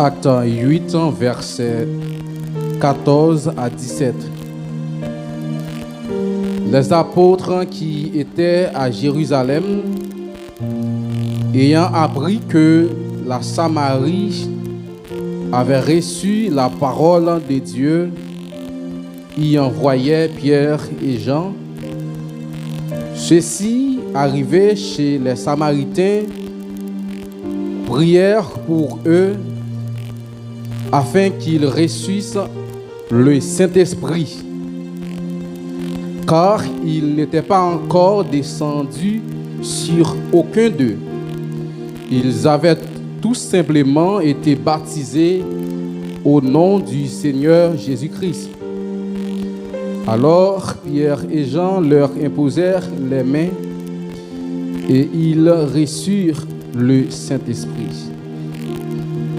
Acte 8, versets 14 à 17. Les apôtres qui étaient à Jérusalem, ayant appris que la Samarie avait reçu la parole de Dieu, y envoyaient Pierre et Jean. Ceux-ci, arrivés chez les Samaritains, prièrent pour eux afin qu'ils reçussent le Saint-Esprit, car il n'était pas encore descendu sur aucun d'eux. Ils avaient tout simplement été baptisés au nom du Seigneur Jésus-Christ. Alors Pierre et Jean leur imposèrent les mains et ils reçurent le Saint-Esprit.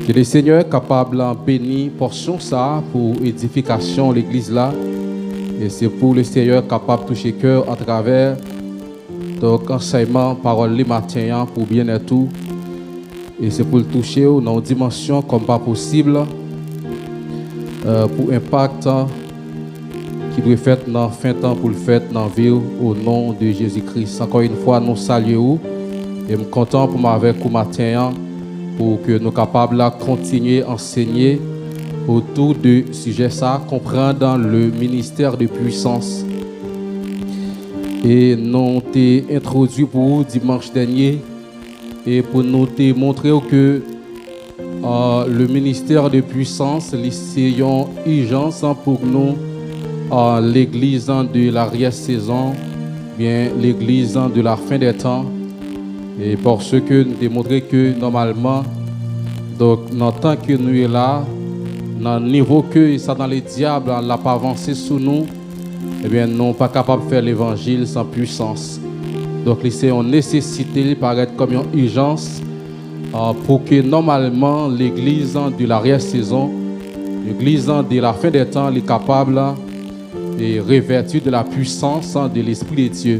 Que le Seigneur est capable de bénir portion ça pour édification de l'église là. Et c'est pour le Seigneur capable de toucher cœur à travers donc enseignement, parole les matins pour bien et tout. Et c'est pour le toucher dans une dimension comme pas possible pour impact qui doit faire dans fin temps pour le faire dans la vie au nom de Jésus-Christ. Encore une fois, nous saluons et je suis content pour m'avoir avec vous matin pour que nous soyons capables de continuer à enseigner autour du sujet ça, comprendre le ministère de puissance. Et nous t'ai introduit pour vous dimanche dernier et pour nous te montrer que le ministère de puissance, c'est une urgence pour nous, l'église de l'arrière-saison, bien l'église de la fin des temps. Et parce que nous démontrons que normalement, donc, dans le temps que nous sommes là, dans le niveau que ça dans les diables n'a pas avancé sous nous, eh bien, nous ne sommes pas capables de faire l'évangile sans puissance. Donc, c'est une nécessité, paraît comme une urgence pour que normalement l'église de l'arrière-saison, l'église de la fin des temps, est capable et revêtue de la puissance de l'Esprit de Dieu.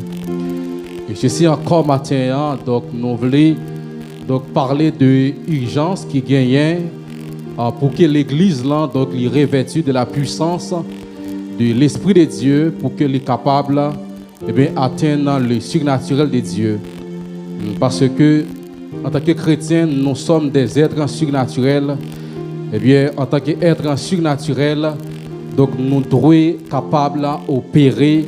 Et ceci encore matin, donc nous voulons donc parler de l'urgence qui gagne pour que l'église là donc est revêtue de la puissance de l'Esprit de Dieu pour qu'elle est capable atteindre le surnaturel de Dieu. Parce que en tant que chrétiens, nous sommes des êtres surnaturels. Et bien, en tant qu'êtres surnaturels, donc nous devons être capables d'opérer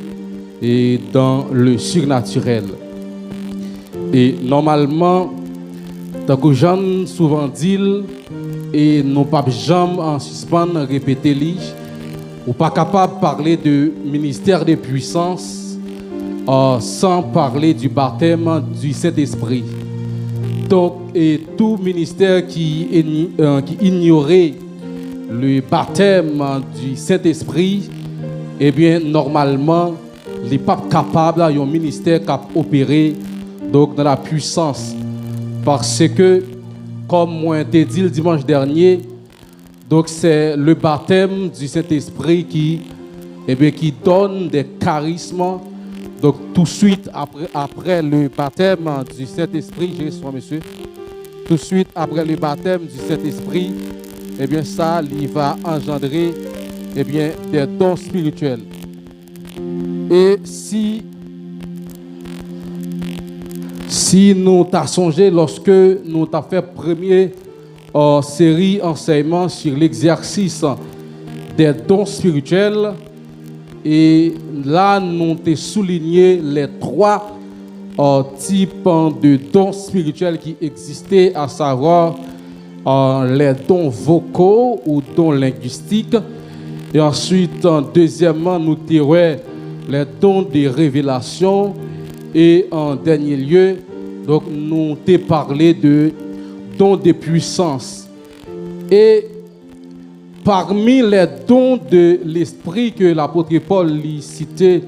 et dans le surnaturel. Et normalement, tant que Jean souvent dit, et non pas jamais en suspens répéter, ou pas capable de parler de ministère de puissance sans parler du baptême du Saint-Esprit. Donc, et tout ministère qui ignorait le baptême du Saint-Esprit, eh bien, normalement, il n'est pas capable, il y a un ministère qui a opéré donc, dans la puissance. Parce que, comme moi t'ai dit le dimanche dernier, donc c'est le baptême du Saint-Esprit qui donne des charismes. Donc tout de suite après le baptême du Saint-Esprit, j'ai soin monsieur, tout de suite après le baptême du Saint-Esprit, eh bien ça, il va engendrer des dons spirituels. Et si nous t'as songé lorsque nous t'as fait première série enseignement sur l'exercice des dons spirituels, et là nous t'ai souligné les trois types de dons spirituels qui existaient, à savoir les dons vocaux ou dons linguistiques, et ensuite deuxièmement nous t'ai les dons de révélation, et en dernier lieu donc nous t'ai parlé de dons de puissance. Et parmi les dons de l'esprit que l'apôtre Paul citait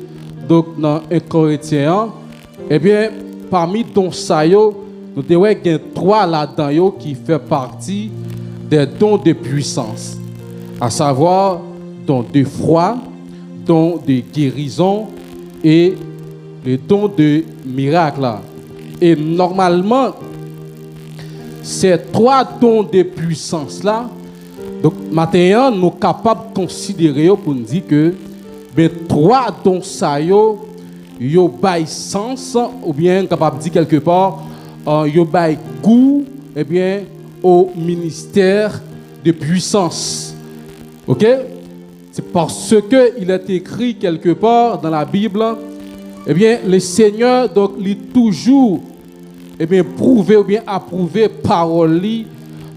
donc dans 1 Corinthiens, eh bien parmi dons ça nous devons gagner trois là-dedans qui fait partie des dons de puissance, à savoir dons de foi, dons de guérison et les dons de miracle. Et normalement, ces trois dons de puissance là, donc maintenant nous sommes capables de considérer pour nous dire que ben trois dons ça yo bail sens ou bien capable de dire quelque part yo bail goût eh bien au ministère de puissance. OK? C'est parce que il est écrit quelque part dans la Bible, eh bien le Seigneur donc il toujours eh bien prouvé ou bien approuvé parole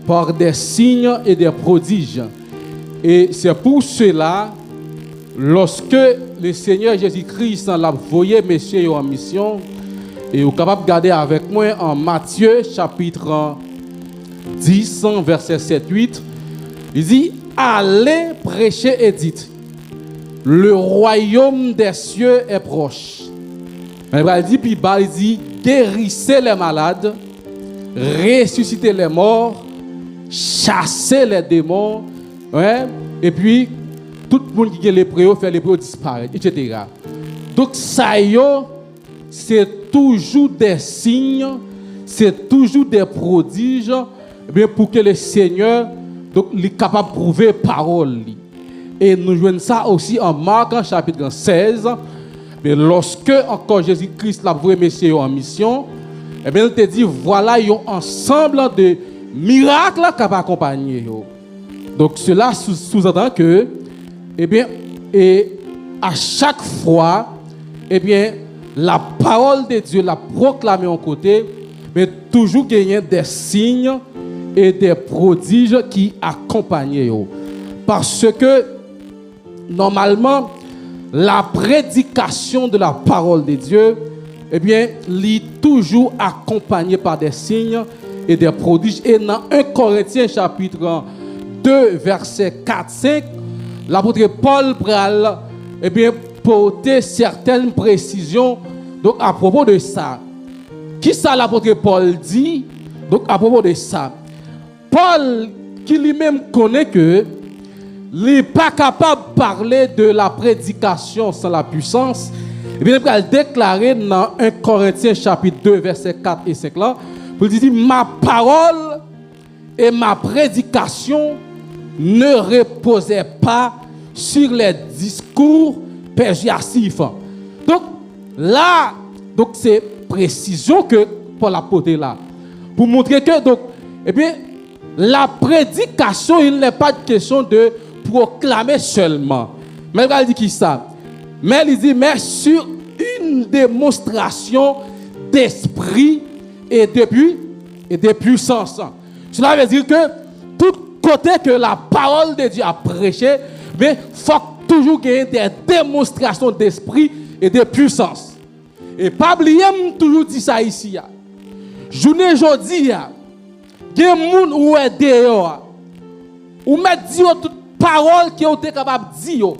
par des signes et des prodiges. Et c'est pour cela lorsque le Seigneur Jésus-Christ l'a envoyé messieurs en mission, et vous êtes capable de garder avec moi en Matthieu chapitre 10 verset 7-8, il dit allez prêcher et dites le royaume des cieux est proche. Il dit puis il dit guérissez les malades, ressuscitez les morts, chassez les démons, ouais, et puis tout le monde qui est lépreux fait lépreux disparaître, etc. Donc ça y est, c'est toujours des signes, c'est toujours des prodiges, eh bien pour que le Seigneur donc il est capable de prouver parole. Et nous jouons ça aussi en Marc chapitre 16. Mais lorsque encore Jésus-Christ l'a envoyé messieurs en mission, eh bien il te dit voilà il y a un ensemble de miracles qui va accompagner. Donc cela sous-entend que eh bien et à chaque fois eh bien la parole de Dieu la proclamée en côté, mais toujours gagner des signes et des prodiges qui accompagnent. Parce que normalement la prédication de la parole de Dieu eh bien est toujours accompagnée par des signes et des prodiges. Et dans 1 Corinthiens chapitre 2 verset 4-5, l'apôtre Paul pral eh bien porter certaines précisions donc à propos de ça. Qui ça l'apôtre Paul dit donc à propos de ça? Paul qui lui-même connaît que il n'est pas capable de parler de la prédication sans la puissance, et bien il va déclarer dans 1 Corinthiens chapitre 2 verset 4 et 5 là, pour dire ma parole et ma prédication ne reposaient pas sur les discours persuasifs. Donc là, donc c'est précision que Paul a porté là pour montrer que donc eh bien la prédication il n'est pas de question de proclamer seulement. Mais il dit qui ça? Mais il dit mais sur une démonstration d'esprit et de puissance. Cela veut dire que tout côté que la parole de Dieu a prêché, mais faut toujours qu'il y ait des démonstrations d'esprit et de puissance. Et pas oublier toujours dit ça ici. Journée aujourd'hui, il y a des gens où est dehors, ou mettre toute parole qui ont été capable de dire,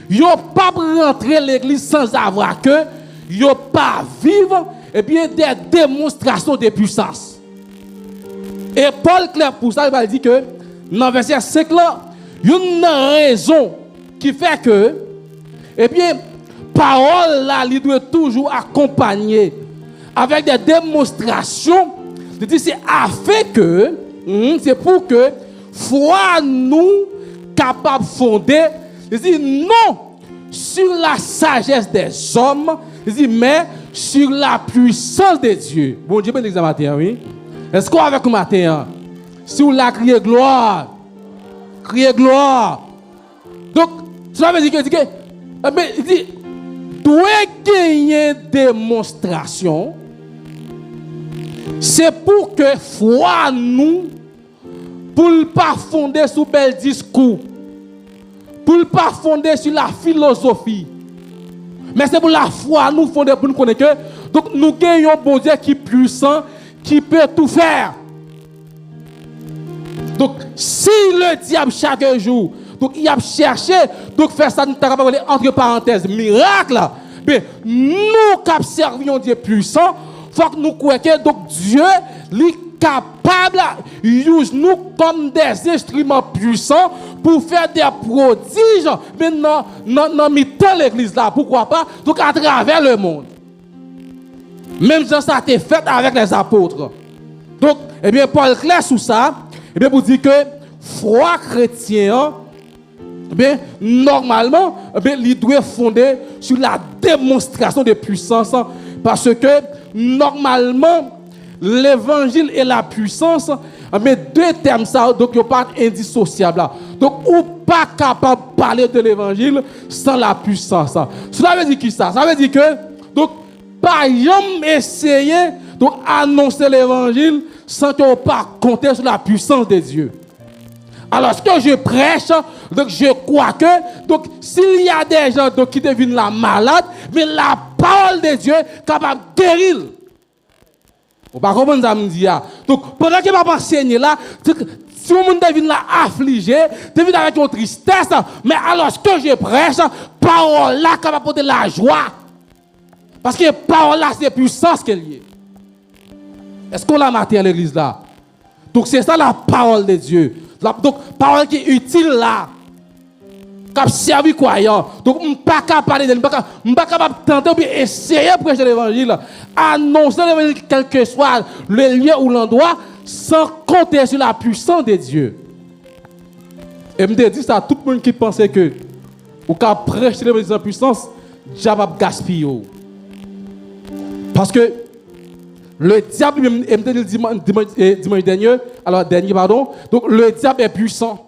ils n'ont pas rentrer l'église sans avoir que, ils n'ont pas vivre, et bien des démonstrations de puissance. Et Paul clair pour ça, il va dire que dans le verset 5 là, il y a une raison qui fait que, eh bien, parole là, il doit toujours accompagner avec des démonstrations. C'est afin que, c'est pour que foi nous capable de fonder, non sur la sagesse des hommes, mais sur la puissance de Dieu. Bon Dieu, ben matin, oui. Est-ce qu'on avec le matin? Si vous la criez gloire, criez gloire. Donc, cela veut dire que, il dit, doit gagner démonstration. C'est pour que foi nous, pour ne pas fonder sur bel discours, pour ne pas fonder sur la philosophie, mais c'est pour la foi nous fonder pour nous connaître que donc nous gagnons un bon Dieu qui est puissant, qui peut tout faire. Donc si le diable chaque jour donc il a cherché donc faire ça nous capable entre parenthèses miracle, mais nous qui servons Dieu puissant, faut que nous croyons que donc Dieu est capable use nous comme des instruments puissants pour faire des prodiges mais dans mi-temps l'église là, pourquoi pas, donc à travers le monde. Même si ça a été fait avec les apôtres. Donc, eh bien, Paul clair sur ça, eh bien, pour dire que foi chrétien, eh bien, normalement, eh bien, il doit fonder sur la démonstration de puissance, parce que normalement, l'évangile et la puissance, mais deux termes ça, donc ils ne sont pas indissociables. Donc, on n'est pas capable de parler de l'évangile sans la puissance. Cela veut dire qui ça? Ça veut dire que, donc, pas jamais essayer d'annoncer l'évangile sans qu'on ne pas compter sur la puissance de Dieu. Alors, ce que je prêche, donc je crois que, donc, s'il y a des gens donc, qui deviennent la malade, mais la parole de Dieu est capable de guérir. On va comprendre ça me dire. Donc, pendant que je vais enseigner là, si on devine là affligé, devine avec une tristesse, mais alors ce que je prêche, parole là capable de porter la joie. Parce que parole là, c'est puissance qu'elle y est. Est-ce qu'on l'a maté à l'église là? Donc, c'est ça la parole de Dieu. Donc, parole qui est utile là. Qui servi croyant. Donc, je ne suis pas capable de parler, je ne suis pas capable de tenter ou bien essayer de prêcher l'évangile, annoncer l'évangile, quel que soit le lieu ou l'endroit, sans compter sur la puissance de Dieu. Et je me dis ça à tout le monde qui pensait que, ou qu'à prêcher l'évangile en puissance, Dieu va gaspiller. Parce que le diable, je me dis dimanche dernier, donc le diable est puissant.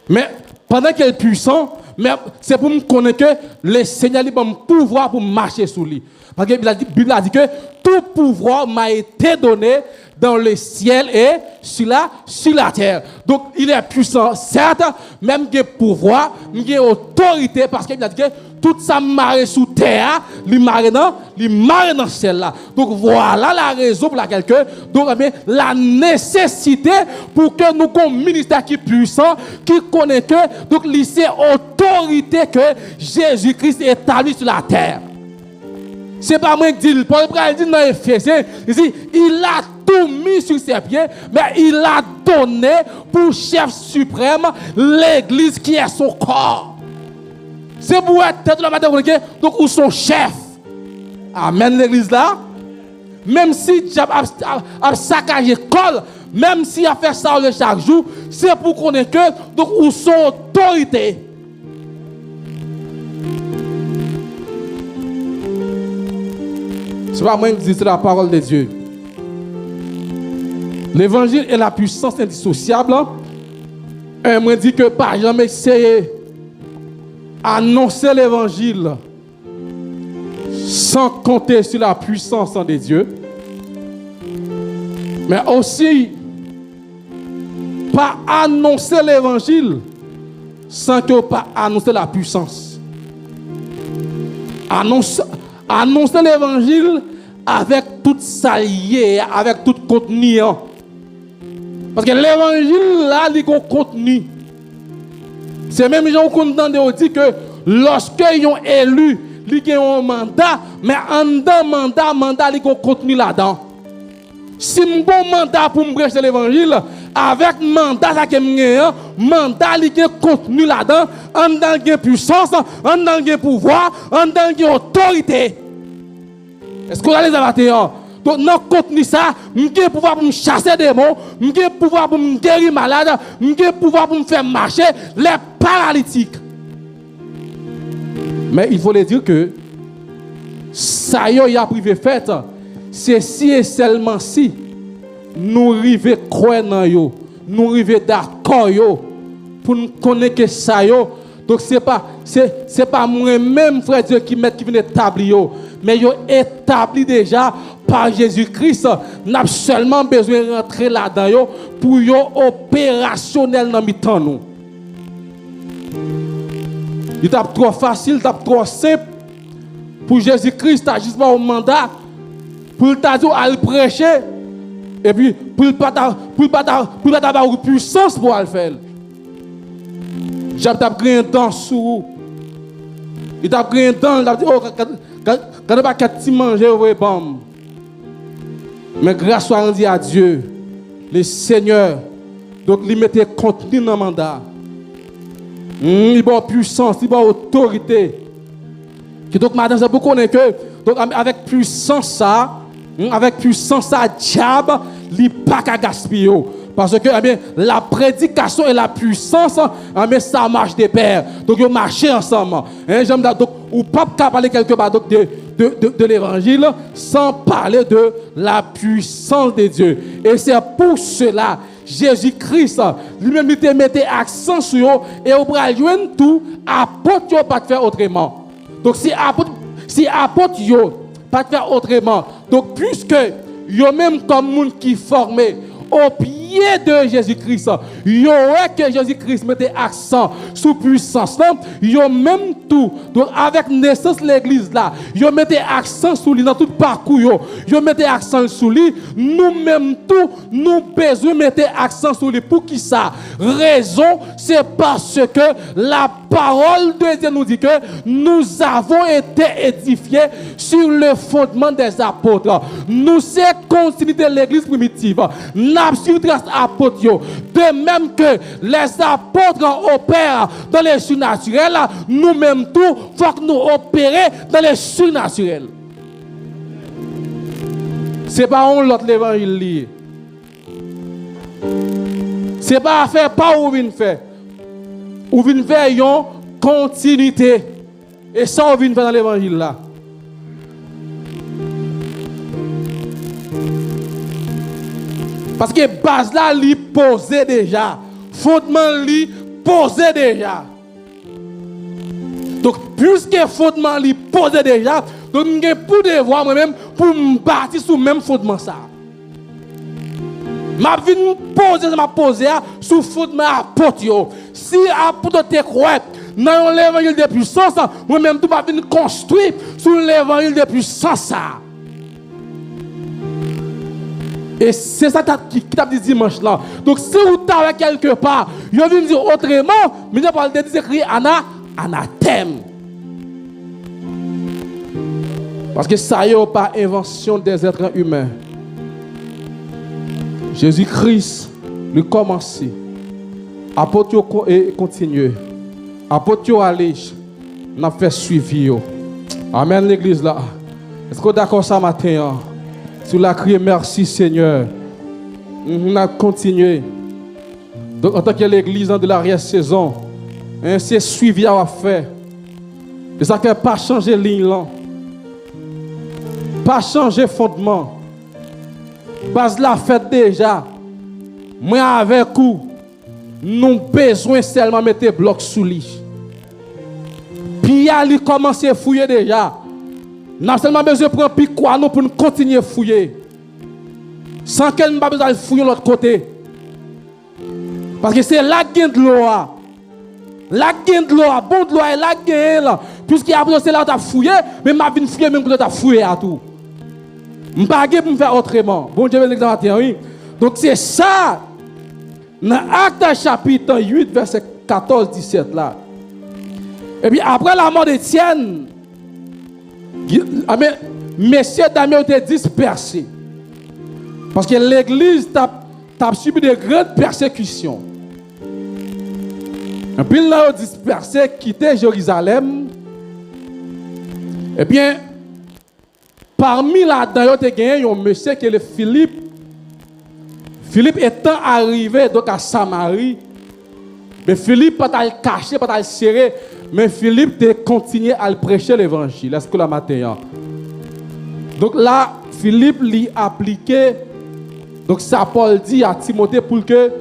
Mais pendant qu'il est puissant, mais c'est pour me connaître que le Seigneur a un pouvoir pour marcher sur lui. Parce que la Bible a dit que tout pouvoir m'a été donné dans le ciel et sur la terre. Donc il est puissant, certes, même qu'il a pouvoir, il a autorité, parce qu'il a dit que tout ça marre sous terre, il marre dans celle-là. Donc voilà la raison pour laquelle donc la nécessité pour que nous ayons un ministère qui est puissant, qui connaît que donc c'est autorité que Jésus-Christ est établi sur la terre. C'est pas moi qui dis, Paul dit dans Éphésiens, il a tout mis sur ses pieds, mais il a donné pour chef suprême l'église qui est son corps. C'est pour être tête de la matin, donc ou son chef. Amen l'église là. Même si Diable a saccagé l'école, même s'il a fait ça chaque jour, c'est pour connaître que donc ou son autorité. C'est pas moi qui dis, c'est la parole de Dieu. L'évangile est la puissance indissociable. Et moi dit que pas jamais essayer annoncer l'évangile sans compter sur la puissance de Dieu. Mais aussi pas annoncer l'évangile sans que pas annoncer la puissance. Annoncer l'évangile avec tout ça lié, avec tout contenu. Parce que l'évangile là, il a un contenu. C'est même les gens qui ont dit que lorsqu'ils ont élu, ils ont un mandat, mais en dedans mandat, ils ont un contenu là-dedans. Si je bon mandat pour me prêcher l'évangile, avec mandat que je mandat il y a contenu là-dedans, en dedans il y a puissance, en dedans il y a pouvoir, en dedans il y a autorité. Est-ce qu'on a les abattus? Donc dans le contenu ça, j'ai pouvoir pour me chasser des démons, j'ai pouvoir pour me guérir malade, j'ai pouvoir pour me faire marcher les paralytiques. Mais il faut le dire que ça y a privé fait. C'est si et seulement si nous arrivons à croire dans yo, nous arrivons d'accord yo, pour nous connaître que ça yo. Donc c'est pas moi-même frère Dieu qui vient établir yo, mais yo établi déjà par Jésus-Christ. N'a seulement besoin de rentrer là-dedans yo pour yo opérationnel dans mi-temps nous. Il est trop facile, il est trop simple pour Jésus-Christ agir au mandat. Pour le dire à le prêcher et puis pour le pas d'avoir puissance pour le faire. J'ai pris un temps sous. Il a pris un temps, il a dit oh quand pas qu'à manger au bon. Mais grâce soit rendue à Dieu, le Seigneur, donc il mettait contenu dans le mandat. Il a puissance, il a autorité. Donc madame, ça vous connaît que donc avec puissance ça avec puissance à diable, il n'y a pas qu'à gaspiller. Parce que la prédication et la puissance, ça marche de pair. Donc, ils marchent ensemble. Donc, ou pas parler quelque part de l'évangile sans parler de la puissance de Dieu. Et c'est pour cela Jésus-Christ lui-même il te mettait accent sur eux et au bras joindre tout apôtre pas faire autrement. Donc si apôtre yo pas faire autrement. Donc puisque yo même comme monde qui formé au pied de Jésus-Christ, yo que Jésus-Christ mettait accent sur puissance là, yo même tout. Donc avec naissance l'église là, yo mettait accent sur lui dans tout parcours yo mettait accent sur lui, nous même tout nous besoin mettre accent sur lui pour qui ça? Raison c'est parce que la parole de Dieu nous dit que nous avons été édifiés sur le fondement des apôtres. Nous c'est continuité de l'église primitive. Apôtres, de même que les apôtres opèrent dans les surnaturels, nous-mêmes tout, faut que nous opérer dans les surnaturels. C'est pas on l'autre l'évangile. C'est pas faire pas où vient faire. Ou vient faire une continuité. Et ça on vient faire dans l'évangile là. Parce que base là, li posé déjà. Fondement li posé déjà. Donc, puisque fondement li posé déjà, donc je pour devoir moi-même pour me bâtir sur le même fondement ça. Ma vie me poser sur fondement apôtre. Si apôtre te croit dans l'évangile de puissance, moi-même tout ma vie construire sur l'évangile de puissance ça. Et c'est ça qui t'a dit dimanche là. Donc si vous t'avez quelque part, je viens dire autrement, mais je parle de dire anathème. Parce que ça n'est pas invention des êtres humains. Jésus-Christ, le commencé. Apôtre et continuer. Apôtre aller, n'a fait suivi. Amen l'église là. Est-ce que vous êtes d'accord ça matin? Sur la crier merci Seigneur. On a continué. Donc en tant que l'église de l'arrière-saison, c'est suivi à faire. Et ça ne pas changer ligne là. Pas changer fondement. Parce que la fête déjà. Moi avec vous, nous besoin seulement mettre bloc sous lit. Puis il commence à fouiller déjà. Nous avons seulement besoin de prendre quoi pour nous continuer à fouiller. Sans qu'elle n'ait pas besoin de fouiller de l'autre côté. Parce que c'est la gain de l'eau. La gain de l'eau, bon de l'eau est la gain. Puisqu'il y a besoin de là de fouiller, mais ma vie de fouiller même que tu as fouillé à tout. Je ne peux pas me faire autrement. Bon Dieu, l'exemple, oui. Donc c'est ça. Dans Actes chapitre 8, verset 14-17 là. Et puis après la mort d'Étienne, messieurs d'amis ont été dispersés. Parce que l'église a subi de grandes persécutions. Et puis là, ils ont dispersé, quitté Jérusalem. Et bien, parmi là-dedans, il y a un monsieur qui est Philippe. Philippe étant arrivé donc à Samarie, mais Philippe pas le cacher, pas le serrer, mais Philippe a continué à prêcher l'évangile. Est-ce que la matin? Donc là, Philippe lui appliqué. Donc ça Paul dit à Timothée pour que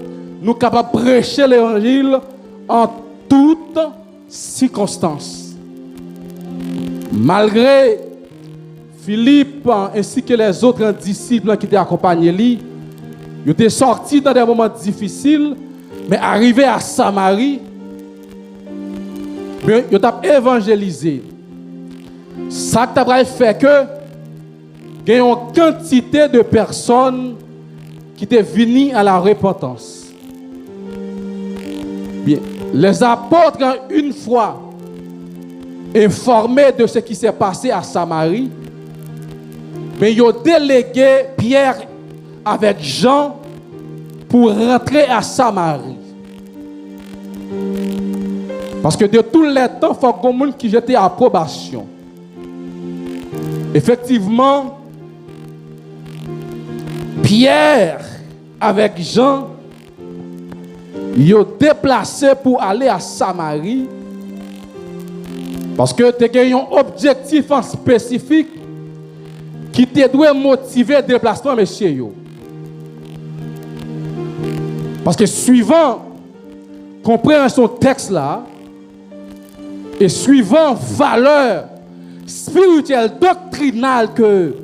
nous soyons capables de prêcher l'évangile en toutes circonstances. Malgré Philippe ainsi que les autres disciples qui étaient accompagnés lui, ils étaient sortis dans des moments difficiles, mais arrivés à Samarie, ils ont évangélisé. Ça a fait que il y a une quantité de personnes qui étaient venues à la repentance. Bien, les apôtres, une fois informés de ce qui s'est passé à Samarie, mais ils ont délégué Pierre avec Jean pour rentrer à Samarie. Parce que de tous les temps, il faut que monde qui jette approbation. Effectivement, Pierre avec Jean, ils ont déplacé pour aller à Samarie parce que tu as un objectif spécifique qui te doit motiver le déplacement, monsieur. Parce que suivant compréhension texte là et suivant valeur spirituelle, doctrinale que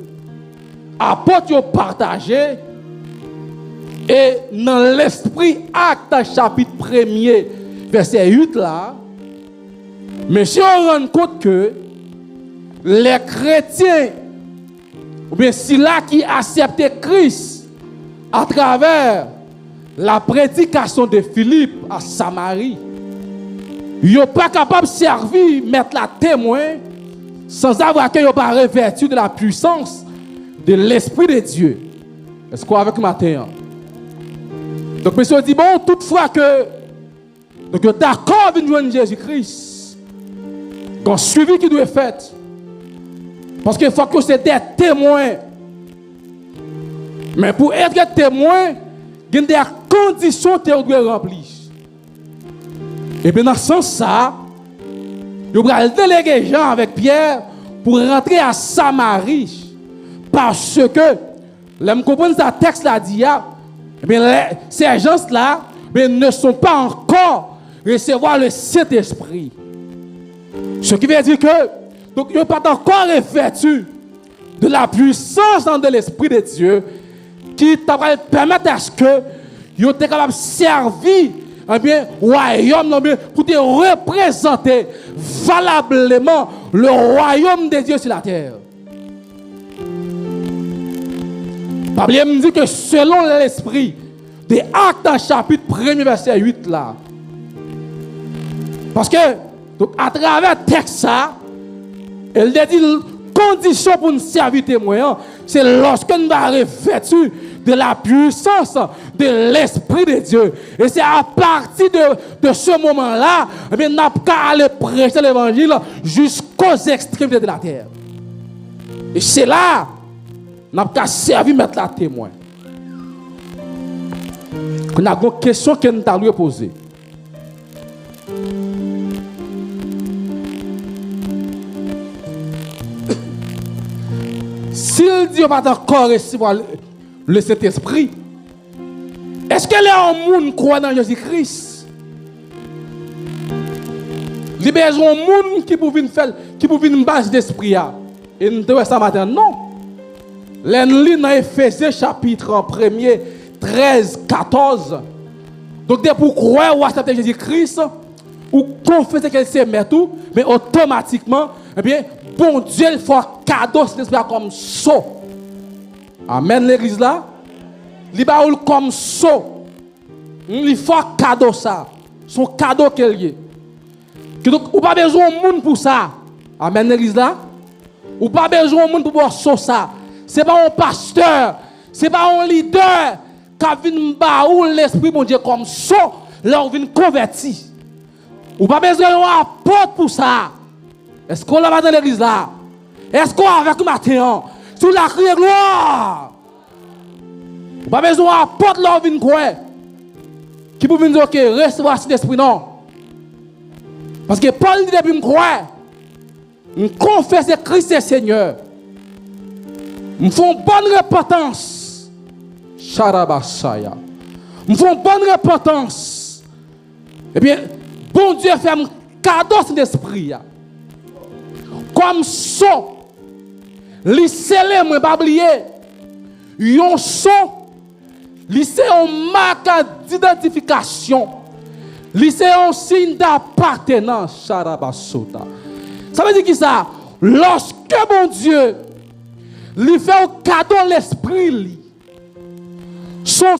apôtres ont partagé, et dans l'esprit Actes chapitre 1er verset 8 là, monsieur on rend compte que les chrétiens ou bien si là qui acceptent Christ à travers la prédication de Philippe à Samarie, ils sont pas capables de servir, mettre la témoin sans avoir qu'ils n'ont pas revêtu de la puissance de l'Esprit de Dieu. Est-ce qu'on est avec matin? Donc, monsieur dit, bon, toutefois que donc d'accord avec nous Jésus-Christ, qu'on suivi qui doit être fait. Parce qu'il faut que c'est des témoins. Mais pour être témoin, il y a des conditions que tu dois remplir. Et bien dans ce sens-là, il va déléguer Jean avec Pierre pour rentrer à Samarie. Parce que, je comprends ce texte-là dit, ces gens-là ne sont pas encore recevoir le Saint-Esprit. Ce qui veut dire que, donc, ils n'ont pas encore revêtu de la puissance de l'Esprit de Dieu qui va permettre à ce que ils soient capables de servir royaume pour te représenter valablement le royaume de Dieu sur la terre. La Bible me dit que selon l'esprit des Actes chapitre 1er verset 8 là, parce que donc, à travers le texte ça, elle dit condition pour nous servir témoin, c'est lorsque nous avons revêtu de la puissance de l'Esprit de Dieu. Et c'est à partir de ce moment-là, nous n'avons qu'à aller prêcher l'évangile jusqu'aux extrémités de la terre. Et c'est là, nous n'avons qu'à servir mettre la témoin. Nous avons une question que nous avons posée. S'il dit qu'on va encore recevoir le Saint-Esprit, est-ce que les gens croient dans Jésus-Christ? Il y a besoin de gens qui peuvent faire, qui peuvent une base d'esprit. Et nous devons ça matin. Non. L'ennemi dans Éphésiens chapitre 1er, 13, 14. Donc, dès pour croire ou accepter Jésus-Christ, ou confesser qu'elle s'est met tout, mais automatiquement, eh bien, bon Dieu, il faut cadeau cet esprit comme ça. Amen, l'église là. Il va comme ça. Il faut cadeau ça. Son cadeau qu'elle est. Donc, ou pas besoin de monde pour ça. Amen, l'église là. Ou pas besoin de monde pour voir ça. C'est pas un pasteur, c'est pas un leader qui vient baou l'esprit mon Dieu comme ça, leur vient convertir. Ou pas besoin d'un apôtre pour ça. Est-ce qu'on l'a dans l'église là? Est-ce qu'on a avec matin sous la criée gloire? Ou pas besoin d'un apôtre leur vient quoi? Qui peut venir dire OK, recevoir cet esprit non. Parce que Paul dit depuis me croire. Je confesse que Christ est Seigneur. Nous faisons bonne repentance. Charabasaya. Nous faisons bonne repentance. Eh bien, bon Dieu fait un cadeau cet esprit. Comme ça, les scellés, moi, pas oublier. Yon son, c'est une marque d'identification. C'est un signe d'appartenance. Charabasota. Ça veut dire que ça, lorsque mon Dieu lui fait un cadeau l'esprit, son